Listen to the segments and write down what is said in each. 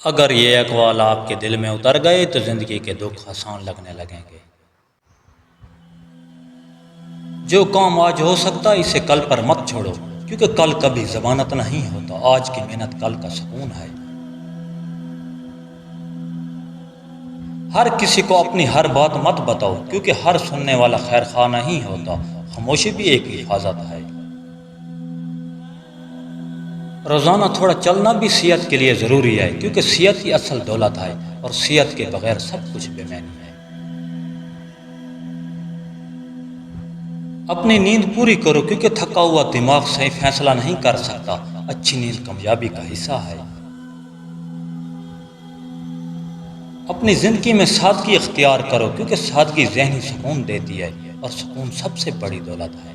اگر یہ اقوال آپ کے دل میں اتر گئے تو زندگی کے دکھ آسان لگنے لگیں گے۔ جو کام آج ہو سکتا اسے کل پر مت چھوڑو، کیونکہ کل کبھی ضمانت نہیں ہوتا۔ آج کی محنت کل کا سکون ہے۔ ہر کسی کو اپنی ہر بات مت بتاؤ، کیونکہ ہر سننے والا خیر خواہ نہیں ہوتا۔ خاموشی بھی ایک حفاظت ہے۔ روزانہ تھوڑا چلنا بھی صحت کے لیے ضروری ہے، کیونکہ صحت ہی اصل دولت ہے، اور صحت کے بغیر سب کچھ بے معنی ہے۔ اپنی نیند پوری کرو، کیونکہ تھکا ہوا دماغ صحیح فیصلہ نہیں کر سکتا۔ اچھی نیند کامیابی کا حصہ ہے۔ اپنی زندگی میں سادگی اختیار کرو، کیونکہ سادگی ذہنی سکون دیتی ہے، اور سکون سب سے بڑی دولت ہے۔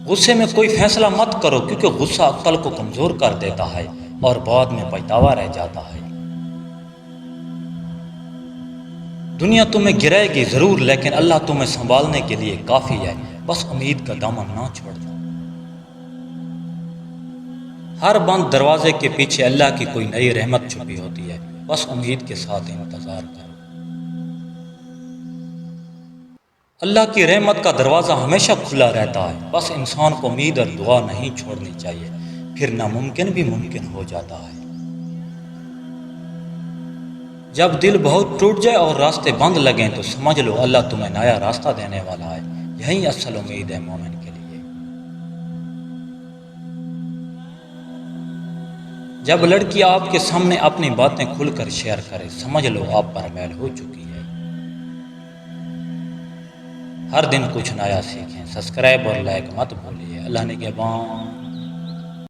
غصے میں کوئی فیصلہ مت کرو، کیونکہ غصہ عقل کو کمزور کر دیتا ہے اور بعد میں پچھتاوا رہ جاتا ہے۔ دنیا تمہیں گرائے گی ضرور، لیکن اللہ تمہیں سنبھالنے کے لیے کافی ہے۔ بس امید کا دامن نہ چھوڑ دو۔ ہر بند دروازے کے پیچھے اللہ کی کوئی نئی رحمت چھپی ہوتی ہے۔ بس امید کے ساتھ انتظار کرو۔ اللہ کی رحمت کا دروازہ ہمیشہ کھلا رہتا ہے، بس انسان کو امید اور دعا نہیں چھوڑنی چاہیے، پھر ناممکن بھی ممکن ہو جاتا ہے۔ جب دل بہت ٹوٹ جائے اور راستے بند لگیں تو سمجھ لو اللہ تمہیں نیا راستہ دینے والا ہے۔ یہی اصل امید ہے مومن کے لیے۔ جب لڑکی آپ کے سامنے اپنی باتیں کھل کر شیئر کرے، سمجھ لو آپ پر میل ہو چکی ہے۔ ہر دن کچھ نیا سیکھیں۔ سبسکرائب اور لائک مت بھولیے۔ اللہ نگہبان۔